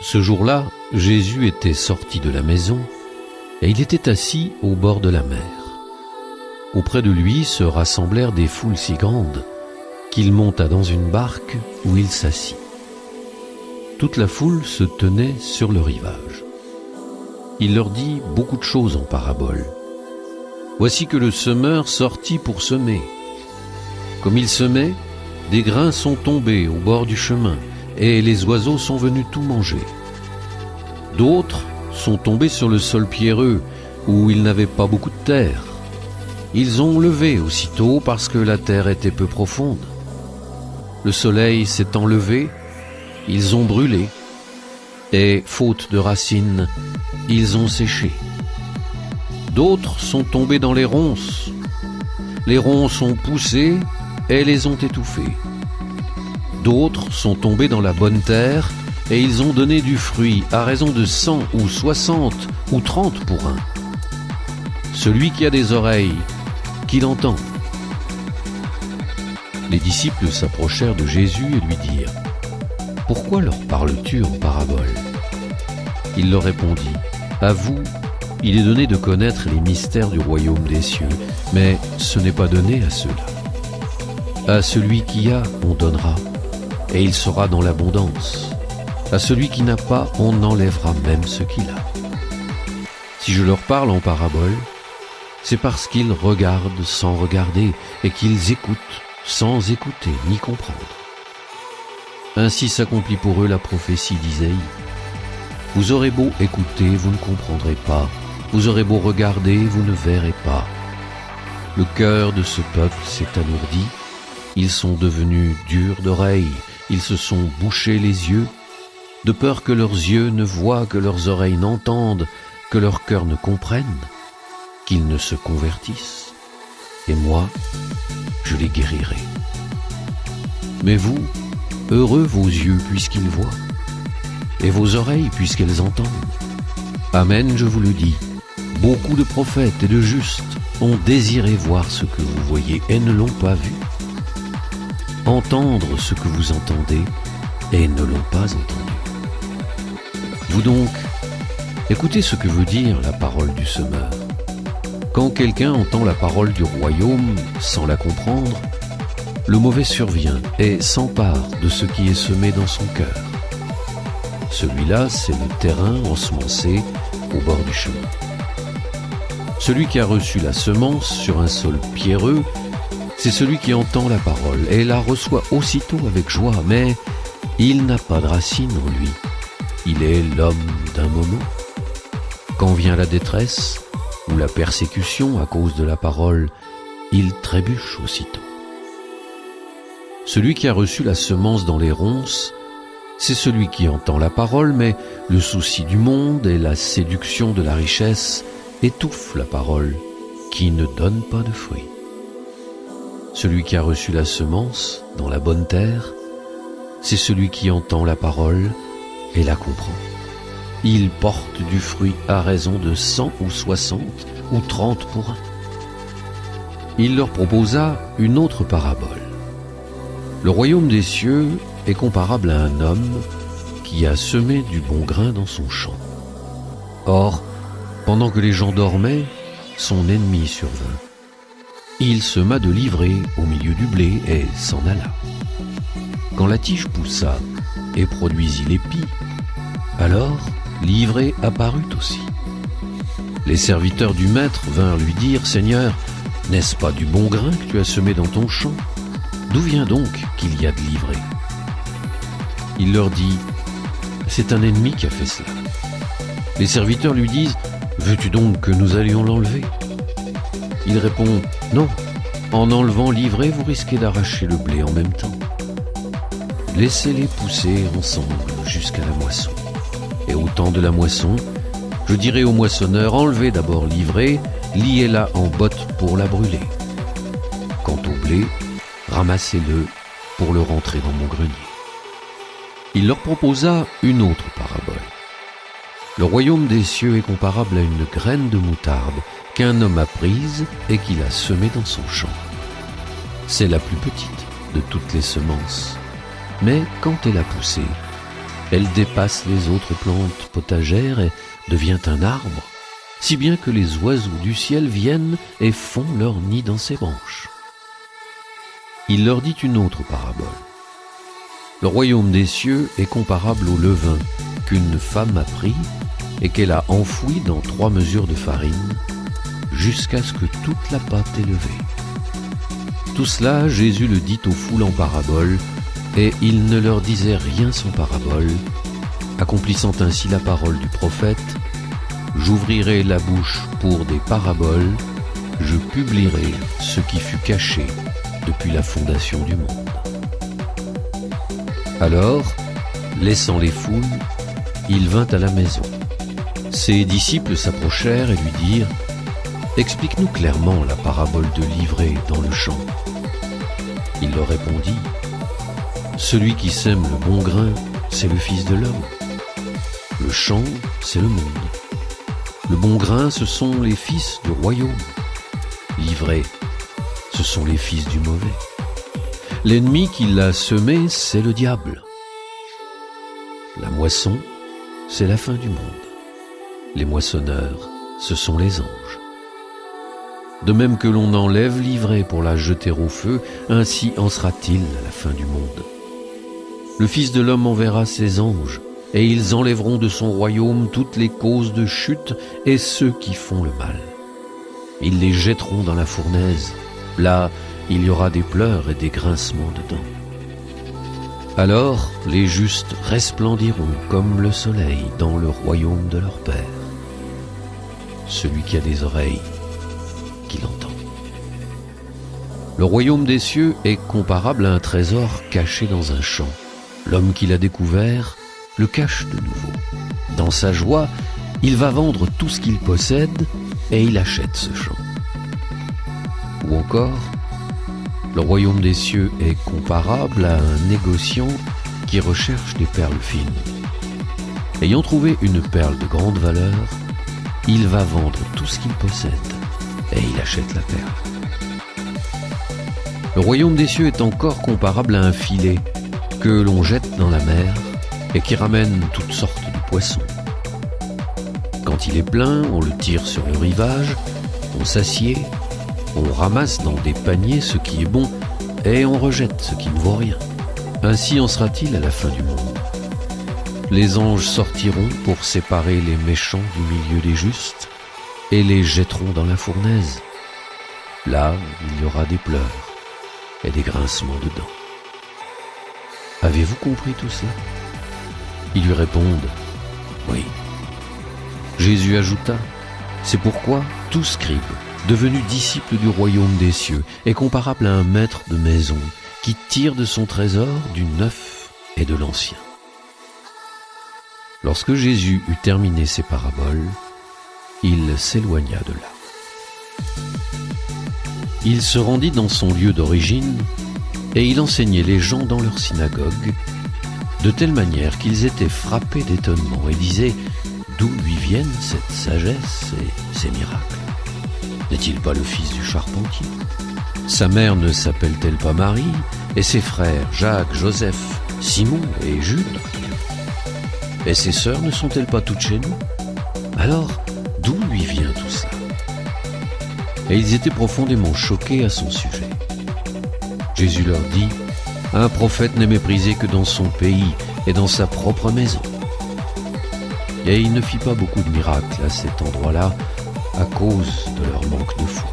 Ce jour-là, Jésus était sorti de la maison et il était assis au bord de la mer. Auprès de lui se rassemblèrent des foules si grandes qu'il monta dans une barque où il s'assit. Toute la foule se tenait sur le rivage. Il leur dit beaucoup de choses en paraboles. Voici que le semeur sortit pour semer. Comme il semait, des grains sont tombés au bord du chemin et les oiseaux sont venus tout manger. D'autres sont tombés sur le sol pierreux où il n'avait pas beaucoup de terre. Ils ont levé aussitôt parce que la terre était peu profonde. Le soleil s'étant levé, ils ont brûlé et, faute de racines, ils ont séché. D'autres sont tombés dans les ronces. Les ronces ont poussé et les ont étouffés. D'autres sont tombés dans la bonne terre et ils ont donné du fruit à raison de 100 ou 60 ou 30 pour un. Celui qui a des oreilles, qu'il entende. Les disciples s'approchèrent de Jésus et lui dirent : « Pourquoi leur parles-tu en paraboles ?» Il leur répondit : « À vous, il est donné de connaître les mystères du royaume des cieux, mais ce n'est pas donné à ceux-là. À celui qui a, on donnera, et il sera dans l'abondance. À celui qui n'a pas, on enlèvera même ce qu'il a. Si je leur parle en paraboles, c'est parce qu'ils regardent sans regarder et qu'ils écoutent sans écouter ni comprendre. Ainsi s'accomplit pour eux la prophétie d'Isaïe. Vous aurez beau écouter, vous ne comprendrez pas. Vous aurez beau regarder, vous ne verrez pas. Le cœur de ce peuple s'est alourdi. Ils sont devenus durs d'oreilles. Ils se sont bouchés les yeux, de peur que leurs yeux ne voient, que leurs oreilles n'entendent, que leur cœur ne comprenne, qu'ils ne se convertissent. Et moi, je les guérirai. Mais vous, heureux vos yeux puisqu'ils voient, et vos oreilles puisqu'elles entendent. Amen, je vous le dis, beaucoup de prophètes et de justes ont désiré voir ce que vous voyez et ne l'ont pas vu, entendre ce que vous entendez et ne l'ont pas entendu. Vous donc, écoutez ce que veut dire la parole du semeur. Quand quelqu'un entend la parole du royaume sans la comprendre, le mauvais survient et s'empare de ce qui est semé dans son cœur. Celui-là, c'est le terrain ensemencé au bord du chemin. Celui qui a reçu la semence sur un sol pierreux, c'est celui qui entend la parole et la reçoit aussitôt avec joie, mais il n'a pas de racine en lui. Il est l'homme d'un moment. Quand vient la détresse ou la persécution à cause de la parole, il trébuche aussitôt. Celui qui a reçu la semence dans les ronces, c'est celui qui entend la parole, mais le souci du monde et la séduction de la richesse étouffent la parole, qui ne donne pas de fruits. Celui qui a reçu la semence dans la bonne terre, c'est celui qui entend la parole et la comprend. Il porte du fruit à raison de 100 ou 60 ou 30 pour un. Il leur proposa une autre parabole. Le royaume des cieux est comparable à un homme qui a semé du bon grain dans son champ. Or, pendant que les gens dormaient, son ennemi survint. Il sema de l'ivraie au milieu du blé et s'en alla. Quand la tige poussa et produisit l'épi, alors l'ivraie apparut aussi. Les serviteurs du maître vinrent lui dire : « Seigneur, n'est-ce pas du bon grain que tu as semé dans ton champ ? D'où vient donc qu'il y a de l'ivraie ?» Il leur dit : « C'est un ennemi qui a fait cela. » Les serviteurs lui disent : « Veux-tu donc que nous allions l'enlever ?» Il répond : « Non, en enlevant l'ivraie, vous risquez d'arracher le blé en même temps. Laissez-les pousser ensemble jusqu'à la moisson. Et au temps de la moisson, je dirai au moissonneur : enlevez d'abord l'ivraie, liez-la en botte pour la brûler. Quant au blé, ramassez-le pour le rentrer dans mon grenier. » Il leur proposa une autre parabole. Le royaume des cieux est comparable à une graine de moutarde qu'un homme a prise et qu'il a semée dans son champ. C'est la plus petite de toutes les semences, mais quand elle a poussé, Elle dépasse les autres plantes potagères et devient un arbre, si bien que les oiseaux du ciel viennent et font leur nid dans ses branches. Il leur dit une autre parabole. Le royaume des cieux est comparable au levain qu'une femme a pris et qu'elle a enfoui dans 3 mesures de farine, jusqu'à ce que toute la pâte est levée. Tout cela, Jésus le dit aux foules en parabole, et il ne leur disait rien sans parabole, accomplissant ainsi la parole du prophète: « J'ouvrirai la bouche pour des paraboles, je publierai ce qui fut caché depuis la fondation du monde. » Alors, laissant les foules, il vint à la maison. Ses disciples s'approchèrent et lui dirent: « Explique-nous clairement la parabole de l'ivraie dans le champ. » Il leur répondit: « Celui qui sème le bon grain, c'est le Fils de l'homme. Le champ, c'est le monde. Le bon grain, ce sont les fils du royaume. L'ivraie, ce sont les fils du mauvais. L'ennemi qui l'a semé, c'est le diable. La moisson, c'est la fin du monde. Les moissonneurs, ce sont les anges. De même que l'on enlève l'ivraie pour la jeter au feu, ainsi en sera-t-il à la fin du monde. Le Fils de l'homme enverra ses anges, et ils enlèveront de son royaume toutes les causes de chute et ceux qui font le mal. Ils les jetteront dans la fournaise. Là, il y aura des pleurs et des grincements de dents. Alors, les justes resplendiront comme le soleil dans le royaume de leur Père. Celui qui a des oreilles, qu'il entend. Le royaume des cieux est comparable à un trésor caché dans un champ. L'homme qui l'a découvert le cache de nouveau. Dans sa joie, il va vendre tout ce qu'il possède et il achète ce champ. Ou encore, le royaume des cieux est comparable à un négociant qui recherche des perles fines. Ayant trouvé une perle de grande valeur, il va vendre tout ce qu'il possède et il achète la perle. Le royaume des cieux est encore comparable à un filet que l'on jette dans la mer et qui ramène toutes sortes de poissons. Quand il est plein, on le tire sur le rivage, on s'assied, on ramasse dans des paniers ce qui est bon et on rejette ce qui ne vaut rien. Ainsi en sera-t-il à la fin du monde. Les anges sortiront pour séparer les méchants du milieu des justes et les jetteront dans la fournaise. Là, il y aura des pleurs et des grincements de dents. Avez-vous compris tout cela? Ils lui répondent: oui. Jésus ajouta: c'est pourquoi tout scribe, devenu disciple du royaume des cieux, est comparable à un maître de maison qui tire de son trésor du neuf et de l'ancien. Lorsque Jésus eut terminé ses paraboles, il s'éloigna de là. Il se rendit dans son lieu d'origine et il enseignait les gens dans leur synagogue, de telle manière qu'ils étaient frappés d'étonnement et disaient: d'où lui viennent cette sagesse et ces miracles? N'est-il pas le fils du charpentier? Sa mère ne s'appelle-t-elle pas Marie? Et ses frères Jacques, Joseph, Simon et Jude? Et ses sœurs ne sont-elles pas toutes chez nous? Alors, d'où lui vient tout cela? Et ils étaient profondément choqués à son sujet. Jésus leur dit: un prophète n'est méprisé que dans son pays et dans sa propre maison. Et il ne fit pas beaucoup de miracles à cet endroit-là à cause de leur manque de foi.